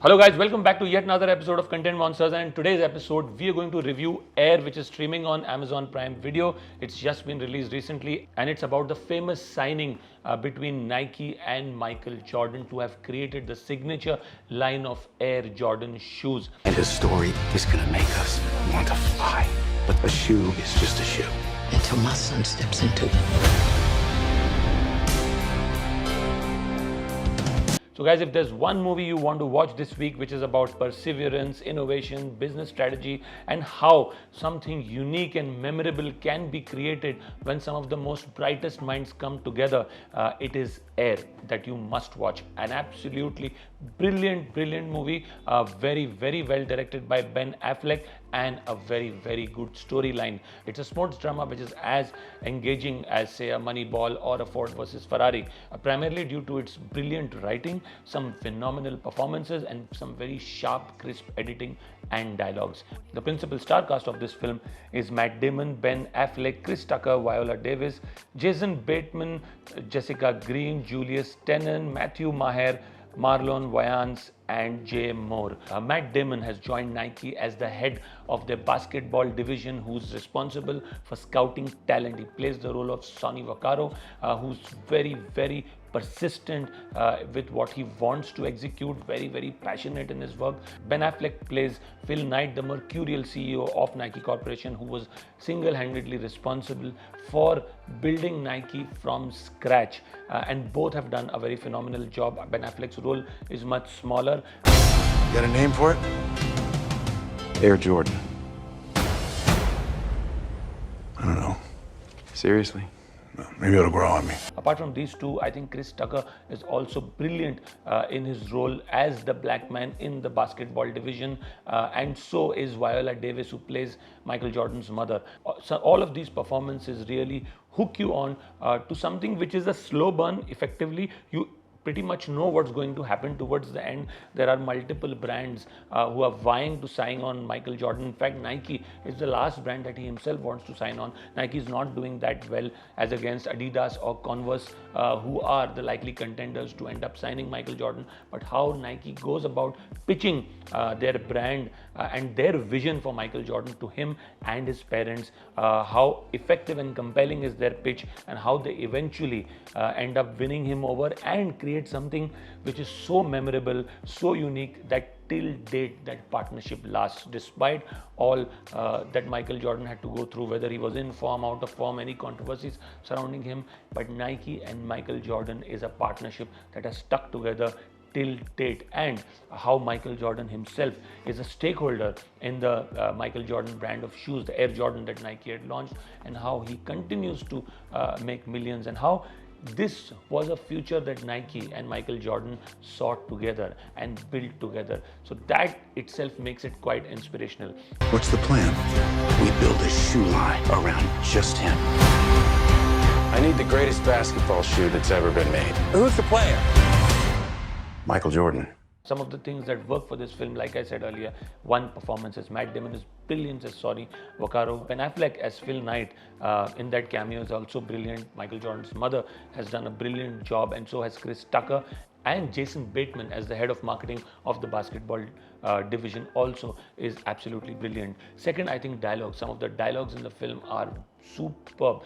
Hello guys, welcome back to yet another episode of Content Monsters, and in today's episode we are going to review Air, which is streaming on Amazon Prime Video. It's just been released recently and it's about the famous signing between Nike and Michael Jordan to have created the signature line of Air Jordan shoes. And his story is gonna make us want to fly. But a shoe is just a shoe. Until my son steps into it. So guys, if there's one movie you want to watch this week which is about perseverance, innovation, business strategy, and how something unique and memorable can be created when some of the most brightest minds come together, it is Air that you must watch. An absolutely brilliant movie, very well directed by Ben Affleck, and a very good storyline. It's a sports drama which is as engaging as, say, a Moneyball or a Ford versus Ferrari, primarily due to its brilliant writing, some phenomenal performances, and some very sharp, crisp editing and dialogues. The principal star cast of this film is Matt Damon, Ben Affleck, Chris Tucker, Viola Davis, Jason Bateman, Jessica Green, Julius Tenen, Matthew Maher, Marlon Wayans, and Jay Moore. Matt Damon has joined Nike as the head of their basketball division, who's responsible for scouting talent. He plays the role of Sonny Vaccaro, who's very persistent with what he wants to execute, very passionate in his work. Ben Affleck plays Phil Knight, the mercurial CEO of Nike Corporation, who was single-handedly responsible for building Nike from scratch, and both have done a very phenomenal job. Ben Affleck's role is much smaller. You got a name for it? Air Jordan. I don't know. Seriously? Maybe it'll grow on me. Apart from these two, I think Chris Tucker is also brilliant in his role as the black man in the basketball division, and so is Viola Davis, who plays Michael Jordan's mother. So all of these performances really hook you on to something which is a slow burn. Effectively, you pretty much know what's going to happen towards the end. There are multiple brands who are vying to sign on Michael Jordan. In fact, Nike is the last brand that he himself wants to sign on. Nike is not doing that well as against Adidas or Converse, who are the likely contenders to end up signing Michael Jordan. But how Nike goes about pitching their brand and their vision for Michael Jordan to him and his parents, how effective and compelling is their pitch, and how they eventually end up winning him over and create something which is so memorable, so unique, that till date that partnership lasts, despite all that Michael Jordan had to go through, whether he was in form, out of form, any controversies surrounding him. But Nike and Michael Jordan is a partnership that has stuck together till date, and how Michael Jordan himself is a stakeholder in the Michael Jordan brand of shoes, the Air Jordan that Nike had launched, and how he continues to make millions, and how this was a future that Nike and Michael Jordan sought together and built together. So that itself makes it quite inspirational. What's the plan? We build a shoe line around just him. I need the greatest basketball shoe that's ever been made. Who's the player? Michael Jordan. Some of the things that work for this film, like I said earlier, one, performances. Matt Damon is brilliant as Sonny Vaccaro. Ben Affleck as Phil Knight in that cameo is also brilliant. Michael Jordan's mother has done a brilliant job, and so has Chris Tucker. And Jason Bateman as the head of marketing of the basketball division also is absolutely brilliant. Second, I think dialogue. Some of the dialogues in the film are superb.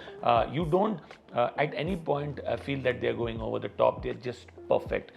You don't at any point feel that they're going over the top. They're just perfect.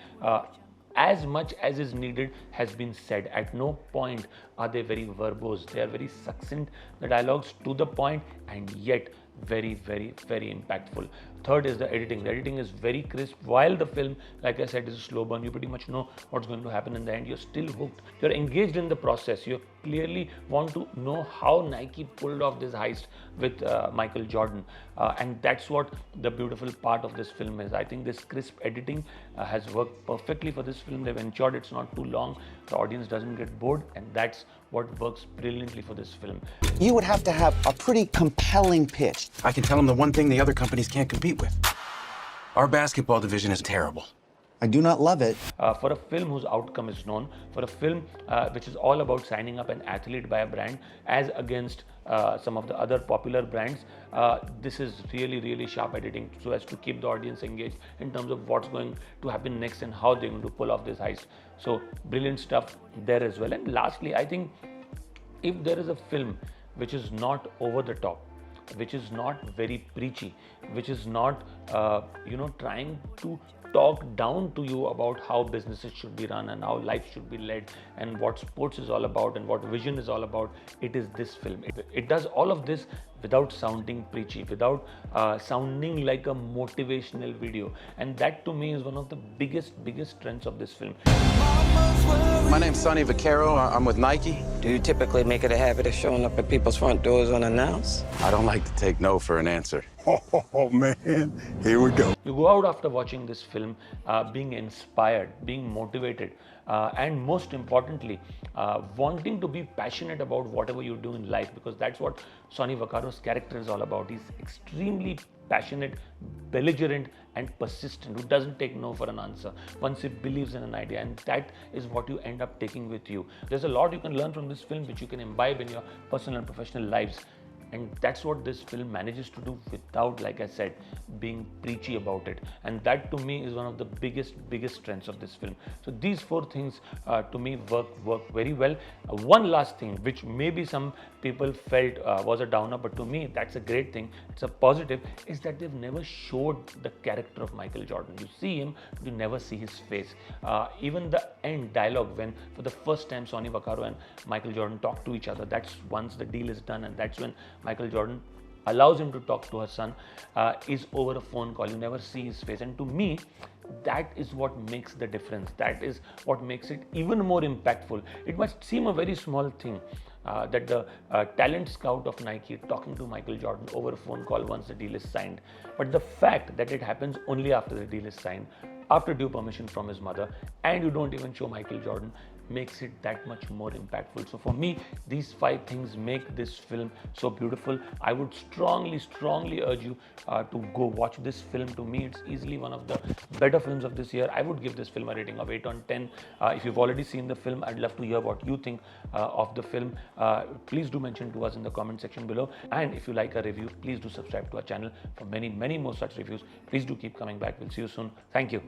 As much as is needed has been said. At no point are they very verbose. They are very succinct, the dialogues, to the point, and yet very impactful. Third is the editing. The editing is very crisp. While the film, like I said, is a slow burn, you pretty much know what's going to happen in the end. You're still hooked. You're engaged in the process. You clearly want to know how Nike pulled off this heist with Michael Jordan. And that's what the beautiful part of this film is. I think this crisp editing has worked perfectly for this film. They've ensured it's not too long. The audience doesn't get bored. And that's what works brilliantly for this film. You would have to have a pretty compelling pitch. I can tell him the one thing the other companies can't compete with. Our basketball division is terrible. I do not love it. For a film whose outcome is known, for a film which is all about signing up an athlete by a brand as against some of the other popular brands, this is really, really sharp editing so as to keep the audience engaged in terms of what's going to happen next and how they're going to pull off this heist. So brilliant stuff there as well. And lastly, I think if there is a film which is not over the top, which is not very preachy, which is not trying to talk down to you about how businesses should be run and how life should be led and what sports is all about and what vision is all about, it is this film. It does all of this without sounding preachy, without sounding like a motivational video, and that to me is one of the biggest strengths of this film. My name's Sonny Vaccaro. I'm with Nike. Do you typically make it a habit of showing up at people's front doors unannounced? I don't like to take no for an answer. Oh, man, here we go. You go out after watching this film being inspired, being motivated, and most importantly, wanting to be passionate about whatever you do in life, because that's what Sonny Vaccaro's character is all about. He's extremely passionate, belligerent, and persistent, who doesn't take no for an answer once he believes in an idea, and that is what you end up taking with you. There's a lot you can learn from this film which you can imbibe in your personal and professional lives. And that's what this film manages to do without, like I said, being preachy about it. And that to me is one of the biggest strengths of this film. So these four things to me work very well. One last thing, which maybe some people felt was a downer, but to me that's a great thing. It's a positive, is that they've never showed the character of Michael Jordan. You see him, you never see his face. Even the end dialogue, when for the first time Sonny Vaccaro and Michael Jordan talk to each other, that's once the deal is done, and that's when Michael Jordan allows him to talk to her son, is over a phone call. You never see his face, and to me that is what makes the difference. That is what makes it even more impactful. It must seem a very small thing that the talent scout of Nike talking to Michael Jordan over a phone call once the deal is signed, but the fact that it happens only after the deal is signed, after due permission from his mother, and you don't even show Michael Jordan, makes it that much more impactful. So for me, these 5 things make this film so beautiful. I would strongly urge you to go watch this film. To me, it's easily one of the better films of this year. I would give this film a rating of 8 on 10. If you've already seen the film, I'd love to hear what you think of the film. Please do mention to us in the comment section below. And if you like our review, please do subscribe to our channel for many more such reviews. Please do keep coming back. We'll see you soon. Thank you.